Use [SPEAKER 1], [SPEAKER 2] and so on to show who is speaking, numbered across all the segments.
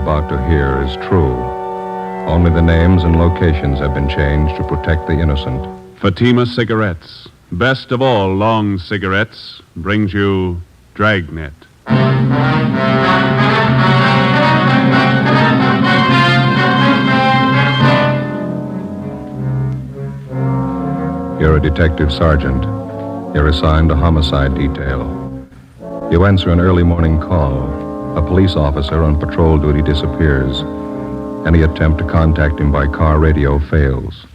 [SPEAKER 1] about to hear is true. Only the names and locations have been changed to protect the innocent.
[SPEAKER 2] Fatima Cigarettes, best of all long cigarettes, brings you Dragnet.
[SPEAKER 1] You're a detective sergeant. You're assigned a homicide detail. You answer an early morning call. A police officer on patrol duty disappears. Any attempt to contact him by car radio fails.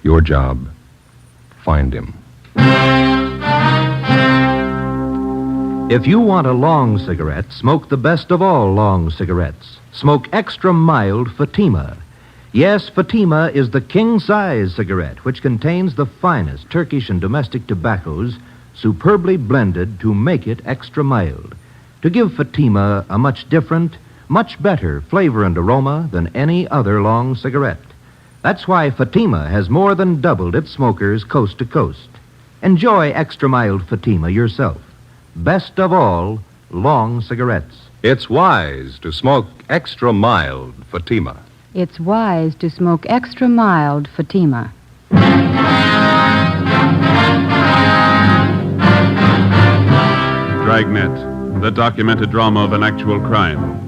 [SPEAKER 1] Your job, find him.
[SPEAKER 3] If you want a long cigarette, smoke the best of all long cigarettes. Smoke extra mild Fatima. Yes, Fatima is the king-size cigarette, which contains the finest Turkish and domestic tobaccos superbly blended to make it extra mild, to give Fatima a much different, much better flavor and aroma than any other long cigarette. That's why Fatima has more than doubled its smokers coast to coast. Enjoy extra mild Fatima yourself. Best of all, long cigarettes.
[SPEAKER 1] It's wise to smoke extra mild Fatima.
[SPEAKER 4] It's wise to smoke extra mild Fatima.
[SPEAKER 2] Dragnet, the documented drama of an actual crime.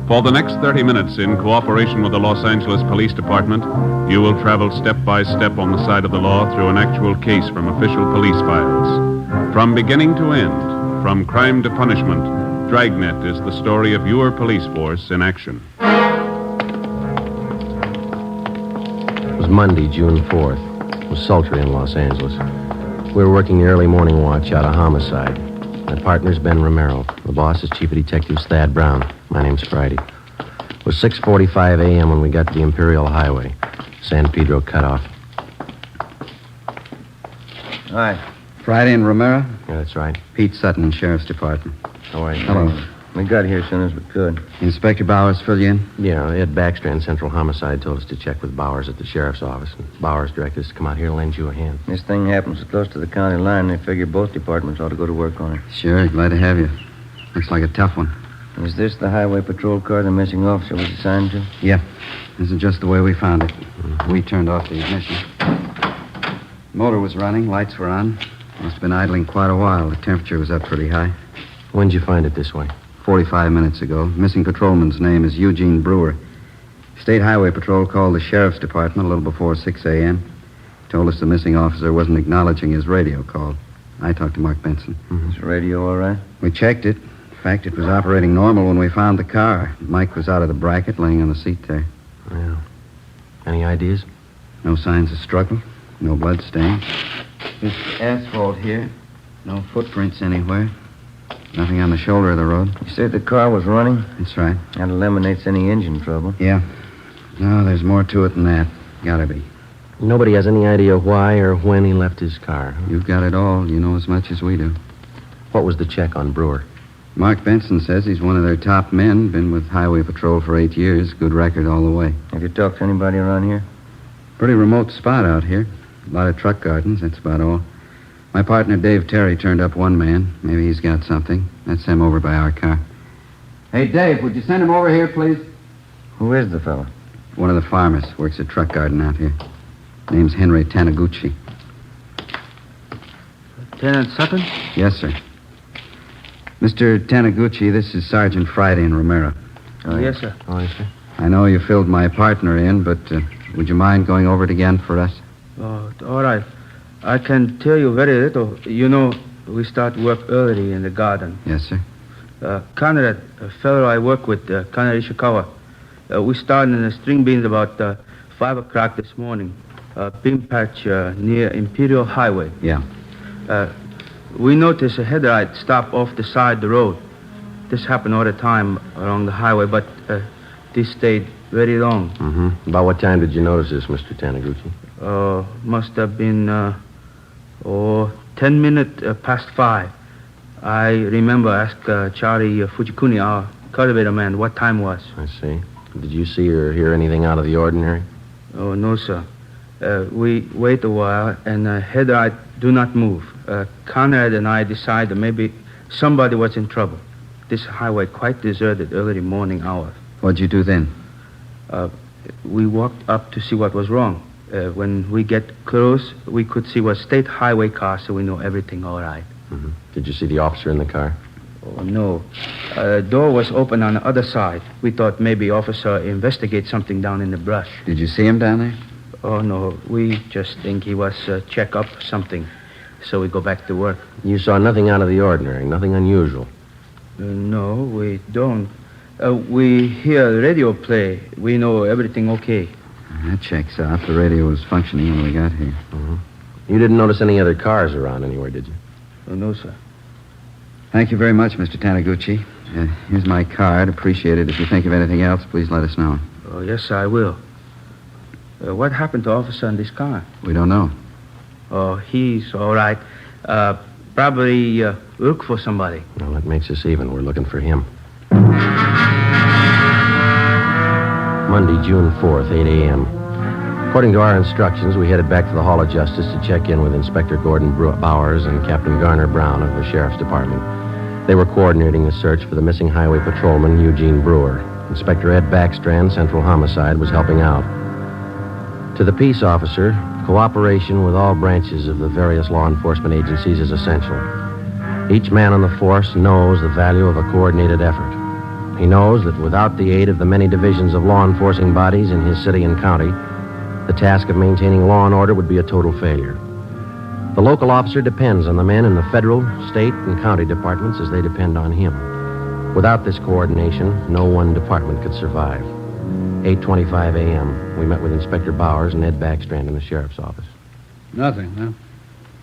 [SPEAKER 2] For the next 30 minutes, in cooperation with the Los Angeles Police Department, you will travel step by step on the side of the law through an actual case from official police files. From beginning to end, from crime to punishment, Dragnet is the story of your police force in action.
[SPEAKER 5] It was Monday, June 4th. It was sultry in Los Angeles. We were working the early morning watch out of homicide. My partner's Ben Romero. The boss is Chief of Detectives Thad Brown. My name's Friday. It was 6:45 a.m. when we got to the Imperial Highway. San Pedro cutoff.
[SPEAKER 6] Hi. Friday and Romero?
[SPEAKER 5] Yeah, that's right.
[SPEAKER 6] Pete Sutton, Sheriff's Department.
[SPEAKER 5] How are you?
[SPEAKER 6] Hello.
[SPEAKER 7] We got here as soon as we could.
[SPEAKER 6] Inspector Bowers fill you in?
[SPEAKER 5] Yeah, Ed Baxter in Central Homicide told us to check with Bowers at the sheriff's office. And Bowers directed us to come out here and lend you a hand.
[SPEAKER 7] This thing happens close to the county line. They figure both departments ought to go to work on it.
[SPEAKER 6] Sure, glad to have you. Looks like a tough one.
[SPEAKER 7] Is this the highway patrol car the missing officer was assigned to?
[SPEAKER 6] Yeah. This is just the way we found it. We turned off the ignition. Motor was running, lights were on. Must have been idling quite a while. The temperature was up pretty high.
[SPEAKER 5] When'd you find it this way?
[SPEAKER 6] 45 minutes ago. Missing patrolman's name is Eugene Brewer. State Highway Patrol called the Sheriff's Department a little before 6 a.m. Told us the missing officer wasn't acknowledging his radio call. I talked to Mark Benson.
[SPEAKER 7] Is the radio all right?
[SPEAKER 6] We checked it. In fact, it was operating normal when we found the car. Mike was out of the bracket, laying on the seat there.
[SPEAKER 5] Yeah. Any ideas?
[SPEAKER 6] No signs of struggle. No blood stains. This asphalt here. No footprints anywhere. Nothing on the shoulder of the road.
[SPEAKER 7] You said the car was running?
[SPEAKER 6] That's right.
[SPEAKER 7] That eliminates any engine trouble.
[SPEAKER 6] Yeah. No, there's more to it than that. Gotta be.
[SPEAKER 5] Nobody has any idea why or when he left his car. Huh?
[SPEAKER 6] You've got it all. You know as much as we do.
[SPEAKER 5] What was the check on Brewer?
[SPEAKER 6] Mark Benson says he's one of their top men. Been with Highway Patrol for 8 years. Good record all the way.
[SPEAKER 7] Have you talked to anybody around here?
[SPEAKER 6] Pretty remote spot out here. A lot of truck gardens, that's about all. My partner, Dave Terry, turned up one man. Maybe he's got something. That's him over by our car. Hey, Dave, would you send him over here, please?
[SPEAKER 7] Who is the fellow?
[SPEAKER 6] One of the farmers. Works at truck garden out here. Name's Henry Taniguchi.
[SPEAKER 8] Lieutenant Sutton?
[SPEAKER 6] Yes, sir. Mr. Taniguchi, this is Sergeant Friday and Romero.
[SPEAKER 8] Oh, yes, sir.
[SPEAKER 5] Oh, yes, sir.
[SPEAKER 6] I know you filled my partner in, but would you mind going over it again for us?
[SPEAKER 8] Oh, all right. I can tell you very little. You know, we start work early in the garden.
[SPEAKER 6] Yes, sir.
[SPEAKER 8] Conrad, a fellow I work with, Conrad Ishikawa, we started in the string beans about 5 o'clock this morning. Bean patch near Imperial Highway.
[SPEAKER 6] Yeah.
[SPEAKER 8] We noticed a headlight stop off the side of the road. This happened all the time along the highway, but this stayed very long.
[SPEAKER 5] Mm-hmm. About what time did you notice this, Mr. Taniguchi?
[SPEAKER 8] Must have been 10 minutes past 5. I remember asked Charlie Fujikuni, our cultivator man, what time was.
[SPEAKER 5] I see. Did you see or hear anything out of the ordinary?
[SPEAKER 8] Oh, no, sir. We wait a while, and headlight do not move. Conrad and I decided maybe somebody was in trouble. This highway quite deserted early morning hour.
[SPEAKER 6] What'd you do then?
[SPEAKER 8] We walked up to see what was wrong. When we get close, we could see was state highway car, so we know everything all right.
[SPEAKER 5] Mm-hmm. Did you see the officer in the car?
[SPEAKER 8] Oh, no. Door was open on the other side. We thought maybe officer investigate something down in the brush.
[SPEAKER 6] Did you see him down there?
[SPEAKER 8] Oh, no. We just think he was check up something. So we go back to work.
[SPEAKER 5] You saw nothing out of the ordinary, nothing unusual.
[SPEAKER 8] No, we don't. We hear the radio play. We know everything okay.
[SPEAKER 6] That checks out. The radio was functioning when we got here.
[SPEAKER 5] Mm-hmm. You didn't notice any other cars around anywhere, did you?
[SPEAKER 8] Oh, no, sir.
[SPEAKER 6] Thank you very much, Mr. Taniguchi. Here's my card. Appreciate it. If you think of anything else, please let us know.
[SPEAKER 8] Oh, yes, I will. What happened to officer in this car?
[SPEAKER 6] We don't know.
[SPEAKER 8] Oh, he's all right. Probably look for somebody.
[SPEAKER 5] Well, that makes us even. We're looking for him. Monday, June 4th, 8 a.m. According to our instructions, we headed back to the Hall of Justice to check in with Inspector Gordon Bowers and Captain Garner Brown of the Sheriff's Department. They were coordinating the search for the missing highway patrolman, Eugene Brewer. Inspector Ed Backstrand, Central Homicide, was helping out. To the peace officer, cooperation with all branches of the various law enforcement agencies is essential. Each man on the force knows the value of a coordinated effort. He knows that without the aid of the many divisions of law enforcing bodies in his city and county, the task of maintaining law and order would be a total failure. The local officer depends on the men in the federal, state, and county departments as they depend on him. Without this coordination, no one department could survive. 8:25 a.m., we met with Inspector Bowers and Ed Backstrand in the sheriff's office.
[SPEAKER 9] Nothing, huh?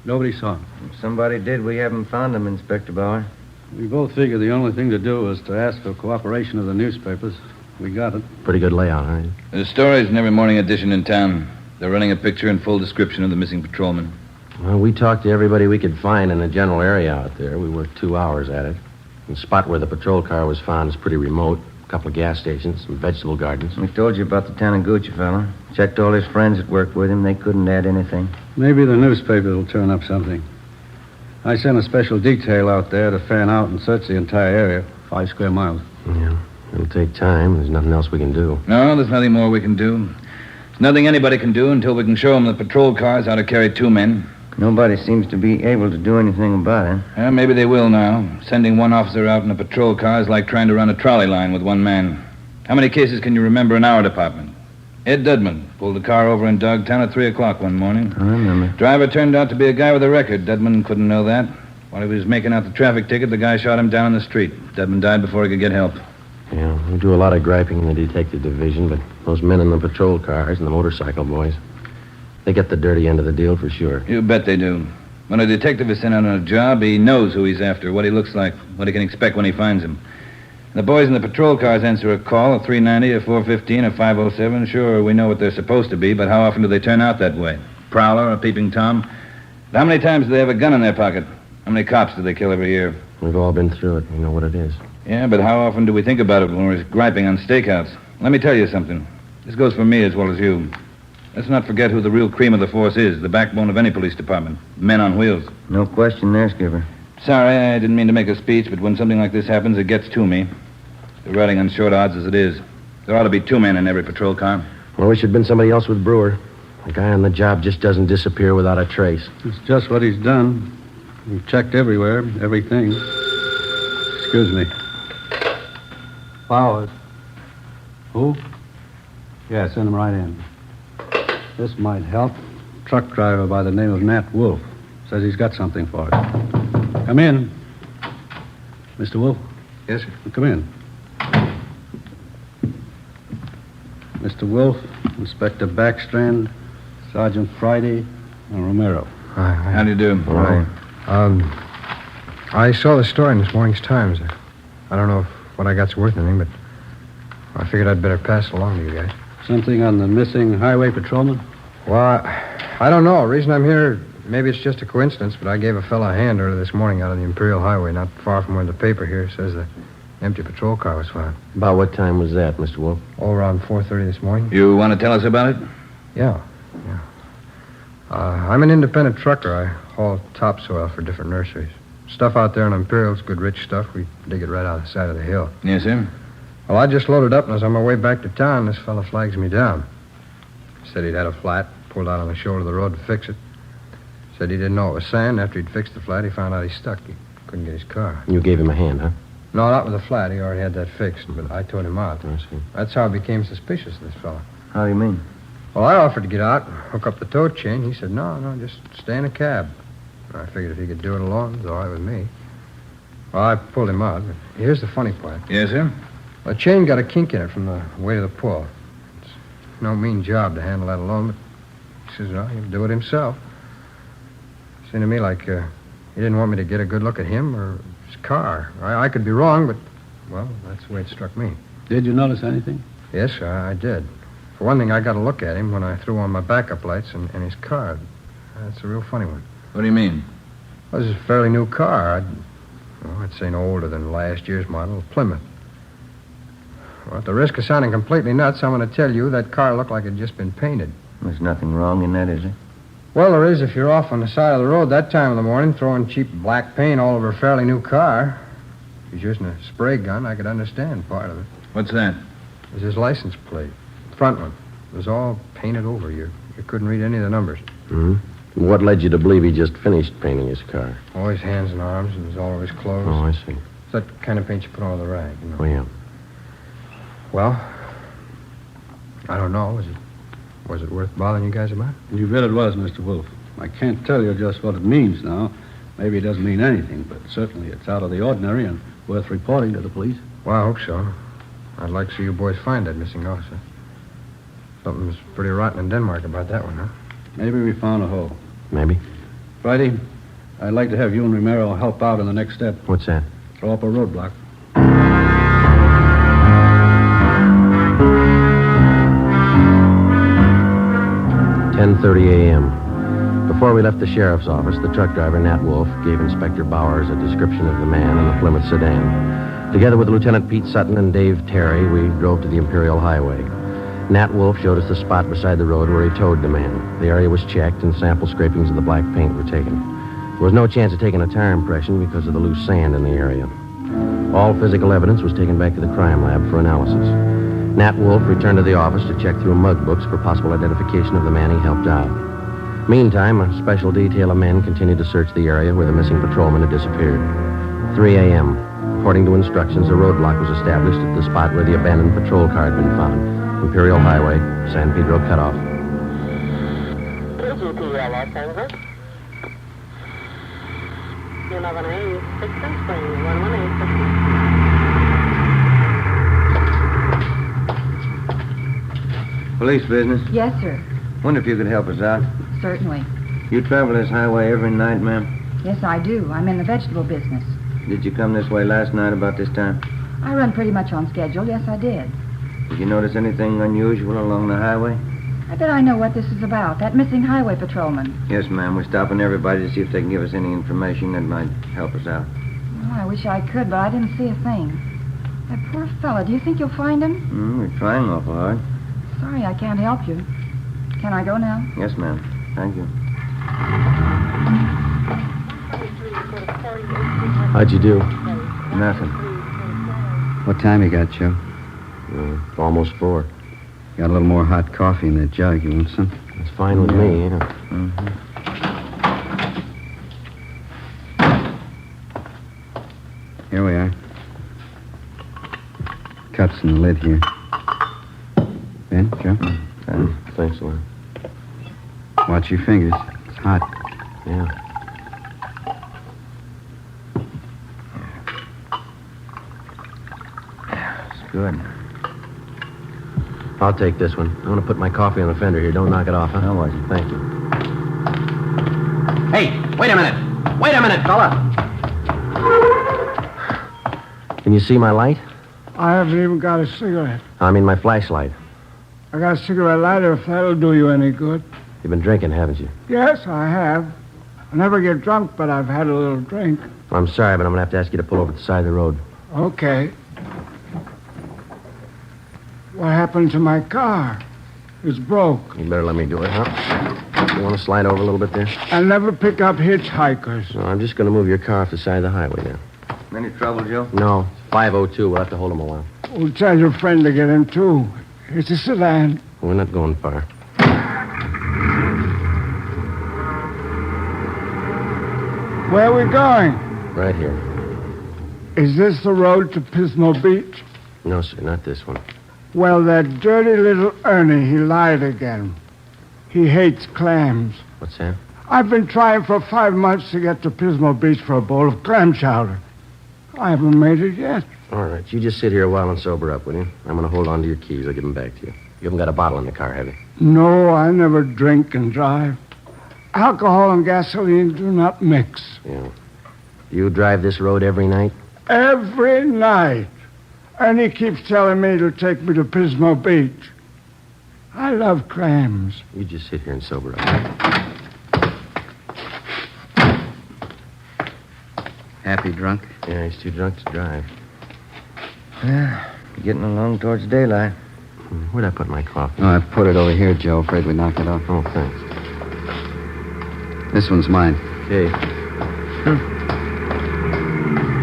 [SPEAKER 9] Nobody saw him.
[SPEAKER 7] If somebody did, we haven't found him, Inspector Bauer.
[SPEAKER 9] We both figured the only thing to do was to ask for cooperation of the newspapers. We got it.
[SPEAKER 5] Pretty good layout, huh?
[SPEAKER 10] The story's in every morning edition in town. They're running a picture and full description of the missing patrolman.
[SPEAKER 5] Well, we talked to everybody we could find in the general area out there. We worked 2 hours at it. The spot where the patrol car was found is pretty remote. A couple of gas stations, some vegetable gardens.
[SPEAKER 7] We told you about the Taniguchi fella. Checked all his friends that worked with him. They couldn't add anything.
[SPEAKER 9] Maybe the newspapers will turn up something. I sent a special detail out there to fan out and search the entire area, 5 square miles.
[SPEAKER 5] Yeah, it'll take time. There's nothing else we can do.
[SPEAKER 10] No, there's nothing more we can do. There's nothing anybody can do until we can show them the patrol cars how to carry 2 men.
[SPEAKER 7] Nobody seems to be able to do anything about it.
[SPEAKER 10] Maybe they will now. Sending one officer out in a patrol car is like trying to run a trolley line with 1 man. How many cases can you remember in our department? Ed Dudman pulled a car over in Dogtown at 3 o'clock one morning.
[SPEAKER 7] I remember.
[SPEAKER 10] Driver turned out to be a guy with a record. Dudman couldn't know that. While he was making out the traffic ticket, the guy shot him down in the street. Dudman died before he could get help.
[SPEAKER 5] Yeah, we do a lot of griping in the detective division, but those men in the patrol cars and the motorcycle boys, they get the dirty end of the deal for sure.
[SPEAKER 10] You bet they do. When a detective is sent out on a job, he knows who he's after, what he looks like, what he can expect when he finds him. The boys in the patrol cars answer a call, a 390, a 415, a 507. Sure, we know what they're supposed to be, but how often do they turn out that way? Prowler, a peeping Tom? And how many times do they have a gun in their pocket? How many cops do they kill every year?
[SPEAKER 5] We've all been through it. We know what it is.
[SPEAKER 10] Yeah, but how often do we think about it when we're griping on stakeouts? Let me tell you something. This goes for me as well as you. Let's not forget who the real cream of the force is, the backbone of any police department. Men on wheels.
[SPEAKER 7] No question there, Skipper.
[SPEAKER 10] Sorry, I didn't mean to make a speech, but when something like this happens, it gets to me. The riding on short odds as it is. There ought to be 2 men in every patrol car.
[SPEAKER 5] Well, we should have been somebody else with Brewer. The guy on the job just doesn't disappear without a trace.
[SPEAKER 9] It's just what he's done. We've checked everywhere, everything. Excuse me. Bowers. Who? Yeah, send him right in. This might help. Truck driver by the name of Nat Wolf. Says he's got something for us. Come in. Mr. Wolf?
[SPEAKER 11] Yes, sir.
[SPEAKER 9] Come in. Mr. Wolf, Inspector Backstrand, Sergeant Friday, and Romero.
[SPEAKER 10] How do you do?
[SPEAKER 11] All right. I saw the story in this morning's Times. I don't know if what I got's worth anything, but I figured I'd better pass it along to you guys.
[SPEAKER 9] Something on the missing highway patrolman?
[SPEAKER 11] Well, I don't know. The reason I'm here, maybe it's just a coincidence, but I gave a fella a hand earlier this morning out on the Imperial Highway, not far from where the paper here says the empty patrol car was found.
[SPEAKER 5] About what time was that, Mr. Wolf?
[SPEAKER 11] Oh, around 4:30 this morning.
[SPEAKER 10] You want to tell us about it?
[SPEAKER 11] Yeah. I'm an independent trucker. I haul topsoil for different nurseries. Stuff out there on Imperial's good rich stuff. We dig it right out of the side of the hill.
[SPEAKER 10] Yes, sir.
[SPEAKER 11] Well, I just loaded up, and as on my way back to town, this fella flags me down. Said he'd had a flat, pulled out on the shoulder of the road to fix it. Said he didn't know it was sand. After he'd fixed the flat, he found out he stuck. He couldn't get his car.
[SPEAKER 5] You gave him a hand, huh?
[SPEAKER 11] No, not with the flat. He already had that fixed, but I towed him out.
[SPEAKER 5] I see.
[SPEAKER 11] That's how I became suspicious of this fella.
[SPEAKER 7] How do you mean?
[SPEAKER 11] Well, I offered to get out and hook up the tow chain. He said, no, just stay in a cab. I figured if he could do it alone, it was all right with me. Well, I pulled him out, but here's the funny part.
[SPEAKER 10] Yes, sir?
[SPEAKER 11] The chain got a kink in it from the weight of the pull. It's no mean job to handle that alone, but he says, well, he'll do it himself. Seemed to me like he didn't want me to get a good look at him or his car. I could be wrong, but, well, that's the way it struck me.
[SPEAKER 9] Did you notice anything?
[SPEAKER 11] Yes, I did. For one thing, I got a look at him when I threw on my backup lights and his car. That's a real funny one.
[SPEAKER 10] What do you mean?
[SPEAKER 11] Well, this is a fairly new car. I'd say no older than last year's model, Plymouth. Well, at the risk of sounding completely nuts, I'm going to tell you that car looked like it had just been painted.
[SPEAKER 7] There's nothing wrong in that, is there?
[SPEAKER 11] Well, there is if you're off on the side of the road that time of the morning throwing cheap black paint all over a fairly new car. If he's using a spray gun, I could understand part of it.
[SPEAKER 10] What's that?
[SPEAKER 11] It was his license plate. The front one. It was all painted over. You couldn't read any of the numbers.
[SPEAKER 5] Mm-hmm. What led you to believe he just finished painting his car?
[SPEAKER 11] Oh, his hands and arms, and it was all over his clothes.
[SPEAKER 5] Oh, I see.
[SPEAKER 11] It's that kind of paint you put on the rag, you know.
[SPEAKER 5] Oh, yeah.
[SPEAKER 11] Well, I don't know. Was it worth bothering you guys about?
[SPEAKER 9] You bet it was, Mr. Wolf. I can't tell you just what it means now. Maybe it doesn't mean anything, but certainly it's out of the ordinary and worth reporting to the police.
[SPEAKER 11] Well, I hope so. I'd like to see you boys find that missing officer. Something's pretty rotten in Denmark about that one, huh?
[SPEAKER 9] Maybe we found a hole.
[SPEAKER 5] Maybe.
[SPEAKER 9] Friday, I'd like to have you and Romero help out in the next step.
[SPEAKER 5] What's that?
[SPEAKER 9] Throw up a roadblock.
[SPEAKER 5] 10:30 a.m. Before we left the sheriff's office, the truck driver, Nat Wolf, gave Inspector Bowers a description of the man in the Plymouth sedan. Together with Lieutenant Pete Sutton and Dave Terry, we drove to the Imperial Highway. Nat Wolf showed us the spot beside the road where he towed the man. The area was checked, and sample scrapings of the black paint were taken. There was no chance of taking a tire impression because of the loose sand in the area. All physical evidence was taken back to the crime lab for analysis. Nat Wolf returned to the office to check through mug books for possible identification of the man he helped out. Meantime, a special detail of men continued to search the area where the missing patrolman had disappeared. 3 a.m. According to instructions, a roadblock was established at the spot where the abandoned patrol car had been found. Imperial Highway, San Pedro cutoff.
[SPEAKER 12] KGPL Los Angeles. You 11A, 6 and Spring, 118.
[SPEAKER 7] Police business.
[SPEAKER 4] Yes, sir.
[SPEAKER 7] Wonder if you could help us out.
[SPEAKER 4] Certainly.
[SPEAKER 7] You travel this highway every night, ma'am?
[SPEAKER 4] Yes, I do. I'm in the vegetable business.
[SPEAKER 7] Did you come this way last night about this time?
[SPEAKER 4] I run pretty much on schedule. Yes, I did.
[SPEAKER 7] Did you notice anything unusual along the highway?
[SPEAKER 4] I bet I know what this is about. That missing highway patrolman.
[SPEAKER 7] Yes, ma'am. We're stopping everybody to see if they can give us any information that might help us out.
[SPEAKER 4] Well, I wish I could, but I didn't see a thing. That poor fella. Do you think you'll find him?
[SPEAKER 7] We're trying awful hard.
[SPEAKER 4] Sorry, I can't help you. Can I go now?
[SPEAKER 7] Yes, ma'am. Thank you.
[SPEAKER 5] How'd you do?
[SPEAKER 7] Nothing.
[SPEAKER 6] What time you got, Joe?
[SPEAKER 5] Almost 4.
[SPEAKER 6] Got a little more hot coffee in that jug. You want some?
[SPEAKER 5] That's fine with me, yeah.
[SPEAKER 6] Mm-hmm. Here we are. Cuts in the lid here. Ben, Joe?
[SPEAKER 5] Thanks a lot.
[SPEAKER 6] Watch your fingers. It's hot.
[SPEAKER 5] Yeah.
[SPEAKER 7] It's good.
[SPEAKER 5] I'll take this one. I'm going to put my coffee on the fender here. Don't knock it off, huh?
[SPEAKER 7] How was it?
[SPEAKER 5] Thank you.
[SPEAKER 3] Hey, wait a minute. Wait a minute, fella.
[SPEAKER 5] Can you see my light?
[SPEAKER 13] I haven't even got a cigarette.
[SPEAKER 5] I mean my flashlight.
[SPEAKER 13] I got a cigarette lighter if that'll do you any good.
[SPEAKER 5] You've been drinking, haven't you?
[SPEAKER 13] Yes, I have. I never get drunk, but I've had a little drink.
[SPEAKER 5] I'm sorry, but I'm going to have to ask you to pull over to the side of the road.
[SPEAKER 13] Okay. What happened to my car? It's broke.
[SPEAKER 5] You better let me do it, huh? You want to slide over a little bit there?
[SPEAKER 13] I never pick up hitchhikers.
[SPEAKER 5] No, I'm just going to move your car off the side of the highway now.
[SPEAKER 7] Any trouble, Joe?
[SPEAKER 5] No, 502. We'll have to hold him a while.
[SPEAKER 13] Well, tell your friend to get in, too. It's a sedan.
[SPEAKER 5] We're not going far.
[SPEAKER 13] Where are we going?
[SPEAKER 5] Right here.
[SPEAKER 13] Is this the road to Pismo Beach?
[SPEAKER 5] No, sir, not this one.
[SPEAKER 13] Well, that dirty little Ernie, he lied again. He hates clams.
[SPEAKER 5] What's that?
[SPEAKER 13] I've been trying for 5 months to get to Pismo Beach for a bowl of clam chowder. I haven't made it yet.
[SPEAKER 5] All right, you just sit here a while and sober up, will you? I'm going to hold on to your keys. I'll give them back to you. You haven't got a bottle in the car, have you?
[SPEAKER 13] No, I never drink and drive. Alcohol and gasoline do not mix.
[SPEAKER 5] Yeah. Do you drive this road every night?
[SPEAKER 13] Every night. Ernie keeps telling me to take me to Pismo Beach. I love clams.
[SPEAKER 5] You just sit here and sober up.
[SPEAKER 6] Happy drunk?
[SPEAKER 5] Yeah, he's too drunk to drive.
[SPEAKER 7] Yeah, getting along towards daylight.
[SPEAKER 5] Where'd I put my coffee?
[SPEAKER 6] Oh, I put it over here, Joe. Afraid we knocked it off.
[SPEAKER 5] Oh, thanks.
[SPEAKER 6] This one's mine.
[SPEAKER 5] Okay.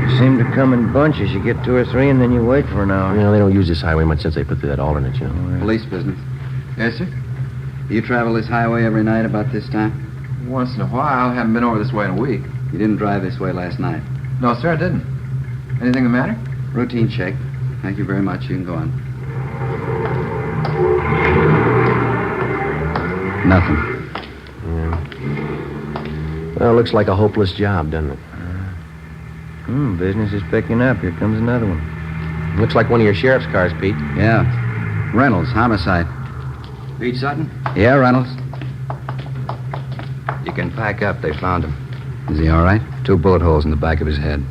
[SPEAKER 7] You seem to come in bunches. You get 2 or 3, and then you wait for an hour.
[SPEAKER 5] You know, they don't use this highway much since they put through that alternate, you know.
[SPEAKER 6] Police business. Yes, sir? You travel this highway every night about this time?
[SPEAKER 14] Once in a while. Haven't been over this way in a week.
[SPEAKER 6] You didn't drive this way last night?
[SPEAKER 14] No, sir, I didn't. Anything the matter?
[SPEAKER 6] Routine check. Thank you very much. You can go on. Nothing.
[SPEAKER 5] Yeah. Well, looks like a hopeless job, doesn't it?
[SPEAKER 7] Business is picking up. Here comes another one.
[SPEAKER 5] Looks like one of your sheriff's cars, Pete.
[SPEAKER 6] Yeah. Reynolds, homicide.
[SPEAKER 14] Pete Sutton?
[SPEAKER 6] Yeah, Reynolds.
[SPEAKER 14] You can pack up. They found him.
[SPEAKER 6] Is he all right?
[SPEAKER 14] 2 bullet holes in the back of his head.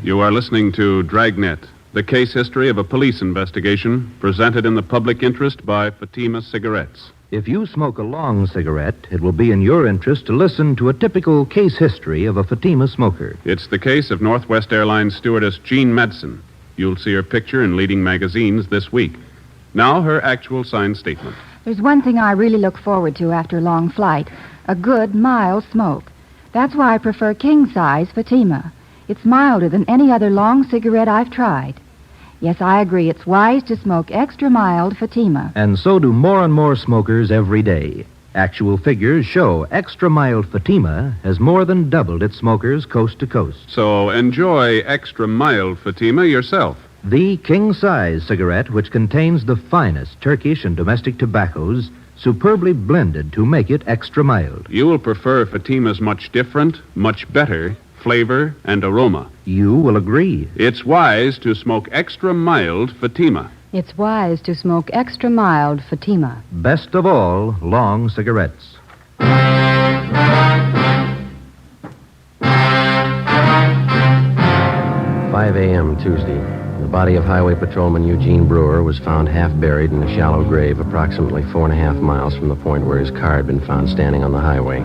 [SPEAKER 2] You are listening to Dragnet, the case history of a police investigation presented in the public interest by Fatima Cigarettes.
[SPEAKER 3] If you smoke a long cigarette, it will be in your interest to listen to a typical case history of a Fatima smoker.
[SPEAKER 2] It's the case of Northwest Airlines stewardess Jean Madsen. You'll see her picture in leading magazines this week. Now, her actual signed statement.
[SPEAKER 4] There's one thing I really look forward to after a long flight, a good, mild smoke. That's why I prefer king-size Fatima. It's milder than any other long cigarette I've tried. Yes, I agree. It's wise to smoke extra mild Fatima.
[SPEAKER 3] And so do more and more smokers every day. Actual figures show extra mild Fatima has more than doubled its smokers coast to coast.
[SPEAKER 2] So enjoy extra mild Fatima yourself.
[SPEAKER 3] The king-size cigarette, which contains the finest Turkish and domestic tobaccos, superbly blended to make it extra mild.
[SPEAKER 2] You will prefer Fatima's much different, much better flavor and aroma.
[SPEAKER 3] You will agree.
[SPEAKER 2] It's wise to smoke extra mild Fatima.
[SPEAKER 15] It's wise to smoke extra mild Fatima.
[SPEAKER 3] Best of all, long cigarettes.
[SPEAKER 5] 5 a.m. Tuesday. The body of Highway Patrolman Eugene Brewer was found half buried in a shallow grave approximately 4.5 miles from the point where his car had been found standing on the highway.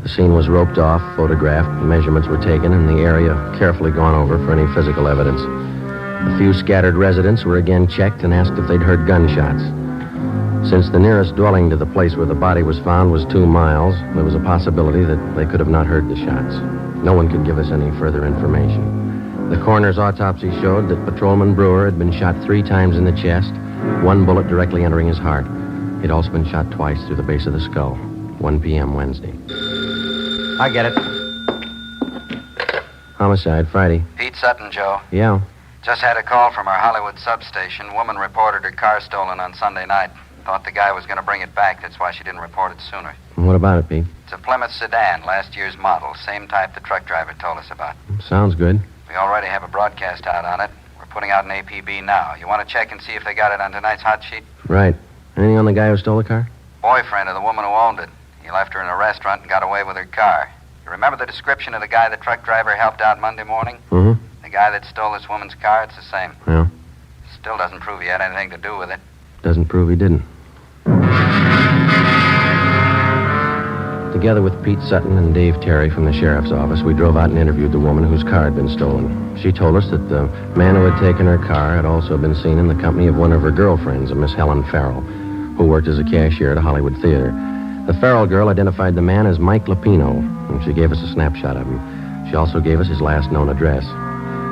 [SPEAKER 5] The scene was roped off, photographed, measurements were taken, and the area carefully gone over for any physical evidence. A few scattered residents were again checked and asked if they'd heard gunshots. Since the nearest dwelling to the place where the body was found was 2 miles, there was a possibility that they could have not heard the shots. No one could give us any further information. The coroner's autopsy showed that Patrolman Brewer had been shot 3 times in the chest, 1 bullet directly entering his heart. He'd also been shot twice through the base of the skull. 1 p.m. Wednesday.
[SPEAKER 6] I get it.
[SPEAKER 5] Homicide, Friday.
[SPEAKER 6] Pete Sutton, Joe.
[SPEAKER 5] Yeah.
[SPEAKER 6] Just had a call from our Hollywood substation. Woman reported her car stolen on Sunday night. Thought the guy was going to bring it back. That's why she didn't report it sooner.
[SPEAKER 5] What about it, Pete?
[SPEAKER 6] It's a Plymouth sedan, last year's model. Same type the truck driver told us about.
[SPEAKER 5] Sounds good.
[SPEAKER 6] We already have a broadcast out on it. We're putting out an APB now. You want to check and see if they got it on tonight's hot sheet?
[SPEAKER 5] Right. Anything on the guy who stole the car?
[SPEAKER 6] Boyfriend of the woman who owned it. He left her in a restaurant and got away with her car. You remember the description of the guy the truck driver helped out Monday morning?
[SPEAKER 5] Mm-hmm.
[SPEAKER 6] The guy that stole this woman's car, it's the same.
[SPEAKER 5] Yeah.
[SPEAKER 6] Still doesn't prove he had anything to do with it.
[SPEAKER 5] Doesn't prove he didn't. To Together with Pete Sutton and Dave Terry from the sheriff's office, we drove out and interviewed the woman whose car had been stolen. She told us that the man who had taken her car had also been seen in the company of one of her girlfriends, a Miss Helen Farrell, who worked as a cashier at a Hollywood theater. The Farrell girl identified the man as Mike Lapino, and she gave us a snapshot of him. She also gave us his last known address.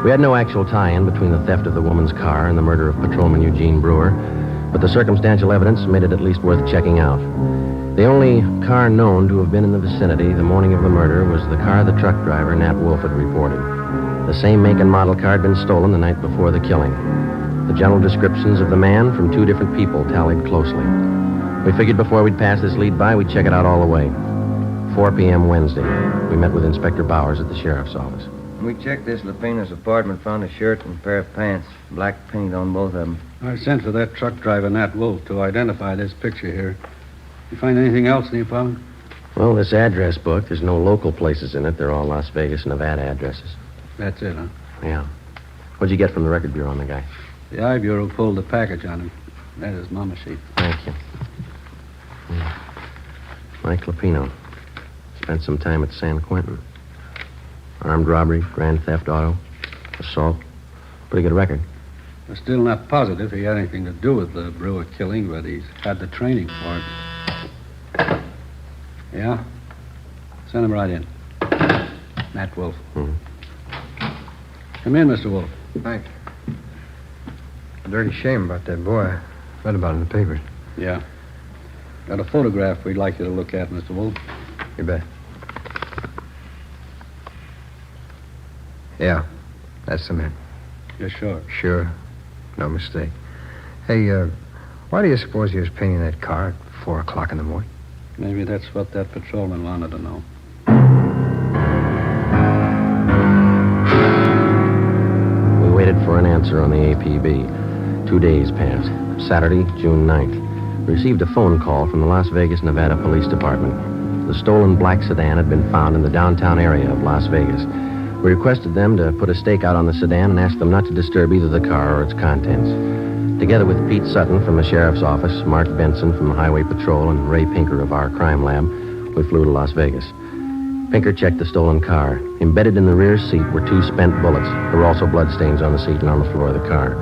[SPEAKER 5] We had no actual tie-in between the theft of the woman's car and the murder of Patrolman Eugene Brewer, but the circumstantial evidence made it at least worth checking out. The only car known to have been in the vicinity the morning of the murder was the car the truck driver, Nat Wolf, had reported. The same make and model car had been stolen the night before the killing. The general descriptions of the man from two different people tallied closely. We figured before we'd pass this lead by, we'd check it out all the way. 4 p.m. Wednesday. We met with Inspector Bowers at the sheriff's office.
[SPEAKER 7] We checked this Lapino's apartment, found a shirt and a pair of pants. Black paint on both of them.
[SPEAKER 9] I sent for that truck driver, Nat Wolf, to identify this picture here. You find anything else in the apartment?
[SPEAKER 5] Well, this address book, there's no local places in it. They're all Las Vegas, Nevada addresses.
[SPEAKER 9] That's it, huh?
[SPEAKER 5] Yeah. What'd you get from the record bureau on the guy?
[SPEAKER 9] The I Bureau pulled the package on him. That is Mama sheet.
[SPEAKER 5] Thank you. Mike Lapino. Spent some time at San Quentin. Armed robbery, grand theft auto, assault. Pretty good record.
[SPEAKER 9] We're still not positive he had anything to do with the Brewer killing, but he's had the training for it. Yeah? Send him right in. Nat Wolf.
[SPEAKER 5] Mm-hmm.
[SPEAKER 9] Come in, Mr. Wolf.
[SPEAKER 11] Thanks. A dirty shame about that boy. I read about it in the papers.
[SPEAKER 9] Yeah. Got a photograph we'd like you to look at, Mr. Wolf.
[SPEAKER 11] You bet. Yeah, that's the man.
[SPEAKER 9] You're sure?
[SPEAKER 11] Sure. No mistake. Hey, why do you suppose he was painting that car at 4 o'clock in the morning?
[SPEAKER 9] Maybe that's what that patrolman wanted to know.
[SPEAKER 5] We waited for an answer on the APB. 2 days passed. Saturday, June 9th. We received a phone call from the Las Vegas, Nevada Police Department. The stolen black sedan had been found in the downtown area of Las Vegas. We requested them to put a stake out on the sedan and asked them not to disturb either the car or its contents. Together with Pete Sutton from the sheriff's office, Mark Benson from the Highway Patrol, and Ray Pinker of our crime lab, we flew to Las Vegas. Pinker checked the stolen car. Embedded in the rear seat were 2 spent bullets. There were also bloodstains on the seat and on the floor of the car.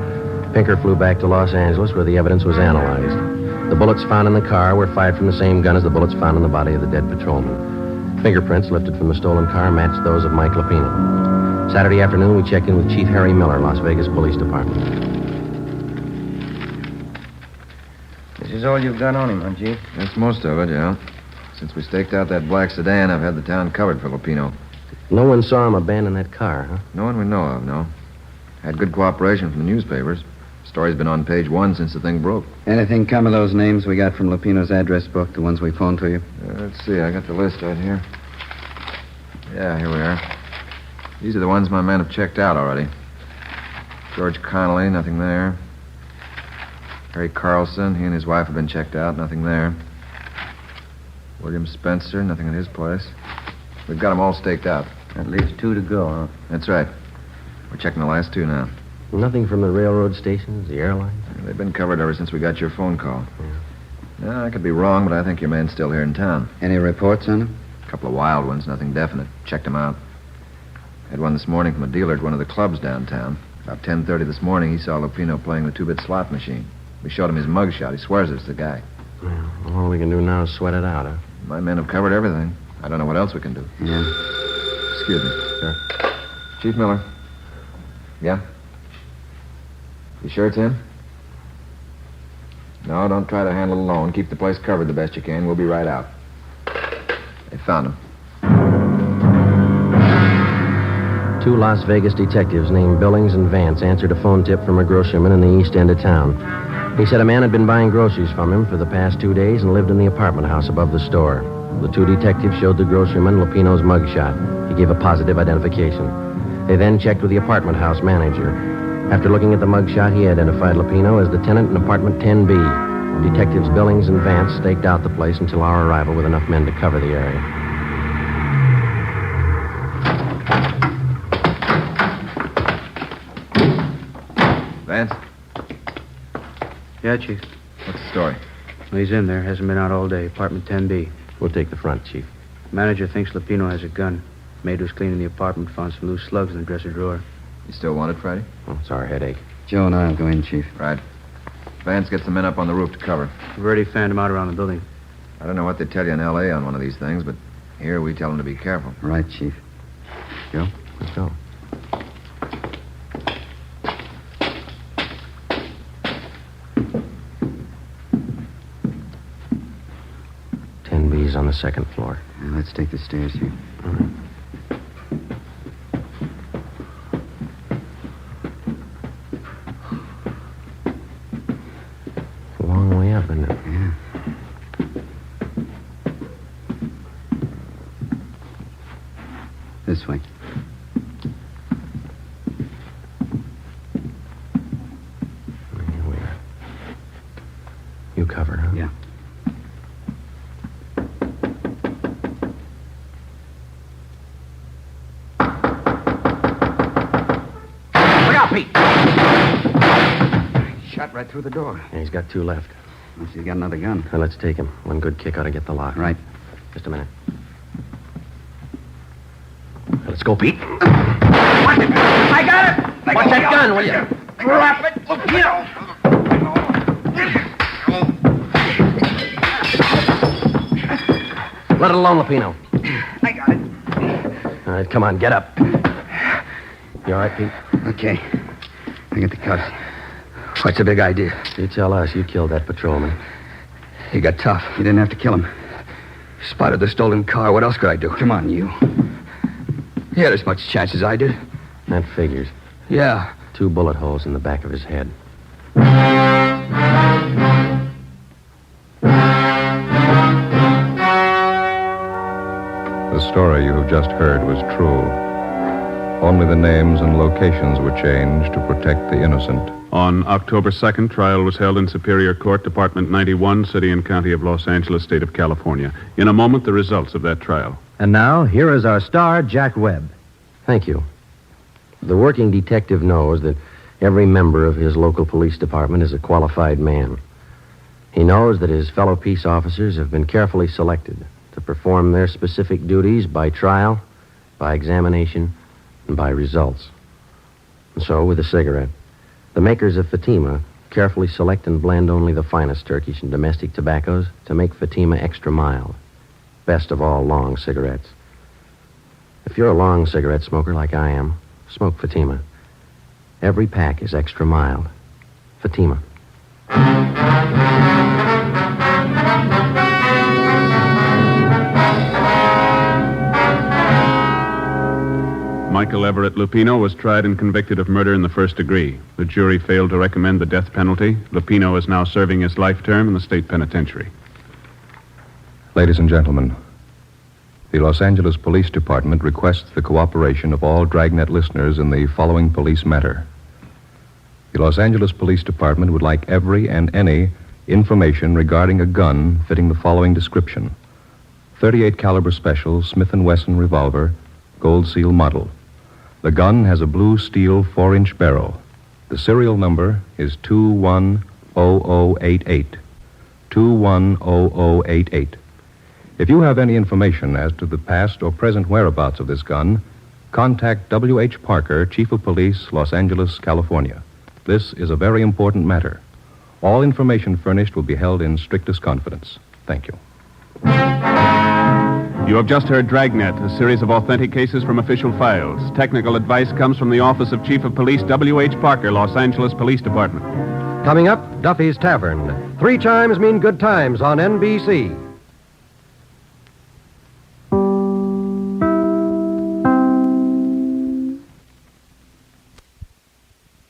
[SPEAKER 5] Pinker flew back to Los Angeles, where the evidence was analyzed. The bullets found in the car were fired from the same gun as the bullets found in the body of the dead patrolman. Fingerprints lifted from the stolen car matched those of Mike Lapino. Saturday afternoon, we checked in with Chief Harry Miller, Las Vegas Police Department.
[SPEAKER 7] This is all you've got on him, huh, Chief?
[SPEAKER 14] That's most of it, yeah. Since we staked out that black sedan, I've had the town covered for Lapino.
[SPEAKER 5] No one saw him abandon that car, huh?
[SPEAKER 14] No one we know of, no. Had good cooperation from the newspapers. Story's been on page 1 since the thing broke.
[SPEAKER 6] Anything come of those names we got from Lapino's address book, the ones we phoned to you?
[SPEAKER 14] Let's see, I got the list right here. Yeah, here we are. These are the ones my men have checked out already. George Connolly, nothing there. Harry Carlson, he and his wife have been checked out, nothing there. William Spencer, nothing at his place. We've got them all staked out.
[SPEAKER 7] That leaves 2 to go, huh?
[SPEAKER 14] That's right. We're checking the last 2 now.
[SPEAKER 5] Nothing from the railroad stations, the airlines?
[SPEAKER 14] They've been covered ever since we got your phone call. Yeah, I could be wrong, but I think your man's still here in town.
[SPEAKER 6] Any reports on him?
[SPEAKER 14] A couple of wild ones, nothing definite. Checked them out. Had one this morning from a dealer at one of the clubs downtown. About 10:30 this morning, he saw Lapino playing the 2-bit slot machine. We showed him his mugshot. He swears it's the guy.
[SPEAKER 5] Well, all we can do now is sweat it out, huh?
[SPEAKER 14] My men have covered everything. I don't know what else we can do.
[SPEAKER 6] Yeah.
[SPEAKER 14] Excuse me. Sure. Chief Miller. Yeah? You sure it's him? No, don't try to handle it alone. Keep the place covered the best you can. We'll be right out. They found him.
[SPEAKER 5] 2 Las Vegas detectives named Billings and Vance answered a phone tip from a groceryman in the east end of town. He said a man had been buying groceries from him for the past 2 days and lived in the apartment house above the store. The 2 detectives showed the groceryman Lapino's mugshot. He gave a positive identification. They then checked with the apartment house manager. After looking at the mugshot, he identified Lapino as the tenant in apartment 10B. Detectives Billings and Vance staked out the place until our arrival with enough men to cover the area.
[SPEAKER 14] Vance?
[SPEAKER 8] Yeah, Chief.
[SPEAKER 14] What's the story?
[SPEAKER 8] Well, he's in there. Hasn't been out all day. Apartment 10B.
[SPEAKER 5] We'll take the front, Chief.
[SPEAKER 8] Manager thinks Lupino has a gun. Maid was cleaning the apartment, found some loose slugs in the dresser drawer.
[SPEAKER 14] You still want it, Friday?
[SPEAKER 5] Oh, it's our headache.
[SPEAKER 6] Joe and I'll go in, Chief.
[SPEAKER 14] Right. Vance gets the men up on the roof to cover.
[SPEAKER 8] We've already fanned them out around the building.
[SPEAKER 14] I don't know what they tell you in L.A. on one of these things, but here we tell them to be careful.
[SPEAKER 6] Right, Chief. Joe?
[SPEAKER 5] Let's go. On the second floor.
[SPEAKER 6] Yeah, let's take the stairs here.
[SPEAKER 5] All right. A long way up, isn't it?
[SPEAKER 6] Yeah. This way.
[SPEAKER 5] Here we are. You cover, huh?
[SPEAKER 6] Yeah. Shot right through the door.
[SPEAKER 5] Yeah, he's got two left.
[SPEAKER 6] Unless he's got another gun.
[SPEAKER 5] Now, let's take him. One good kick ought to get the lock.
[SPEAKER 6] Right.
[SPEAKER 5] Just a minute. Now, let's go, Pete.
[SPEAKER 16] I got it!
[SPEAKER 5] Watch that gun, will you?
[SPEAKER 16] Drop it, Lupino!
[SPEAKER 5] Let it alone, Lupino.
[SPEAKER 16] I got it.
[SPEAKER 5] All right, come on, get up. You all right, Pete?
[SPEAKER 6] Okay. I get the cuffs. What's the big idea?
[SPEAKER 5] You tell us. You killed that patrolman.
[SPEAKER 6] He got tough. You didn't have to kill him. Spotted the stolen car. What else could I do? Come on, you. He had as much chance as I did.
[SPEAKER 5] That figures.
[SPEAKER 6] Yeah.
[SPEAKER 5] 2 bullet holes in the back of his head.
[SPEAKER 1] The story you have just heard was true. Only the names and locations were changed to protect the innocent.
[SPEAKER 2] On October 2nd, trial was held in Superior Court, Department 91, City and County of Los Angeles, State of California. In a moment, the results of that trial.
[SPEAKER 3] And now, here is our star, Jack Webb.
[SPEAKER 5] Thank you. The working detective knows that every member of his local police department is a qualified man. He knows that his fellow peace officers have been carefully selected to perform their specific duties by trial, by examination, and by results. And so, with a cigarette, the makers of Fatima carefully select and blend only the finest Turkish and domestic tobaccos to make Fatima extra mild. Best of all, long cigarettes. If you're a long cigarette smoker like I am, smoke Fatima. Every pack is extra mild. Fatima.
[SPEAKER 2] Michael Everett Lupino was tried and convicted of murder in the first degree. The jury failed to recommend the death penalty. Lupino is now serving his life term in the state penitentiary.
[SPEAKER 1] Ladies and gentlemen, the Los Angeles Police Department requests the cooperation of all Dragnet listeners in the following police matter. The Los Angeles Police Department would like every and any information regarding a gun fitting the following description: .38 caliber special Smith & Wesson revolver, gold seal model. The gun has a blue steel 4-inch barrel. The serial number is 210088. 210088. If you have any information as to the past or present whereabouts of this gun, contact W.H. Parker, Chief of Police, Los Angeles, California. This is a very important matter. All information furnished will be held in strictest confidence. Thank you.
[SPEAKER 2] You have just heard Dragnet, a series of authentic cases from official files. Technical advice comes from the Office of Chief of Police W.H. Parker, Los Angeles Police Department.
[SPEAKER 3] Coming up, Duffy's Tavern. 3 chimes mean good times on NBC.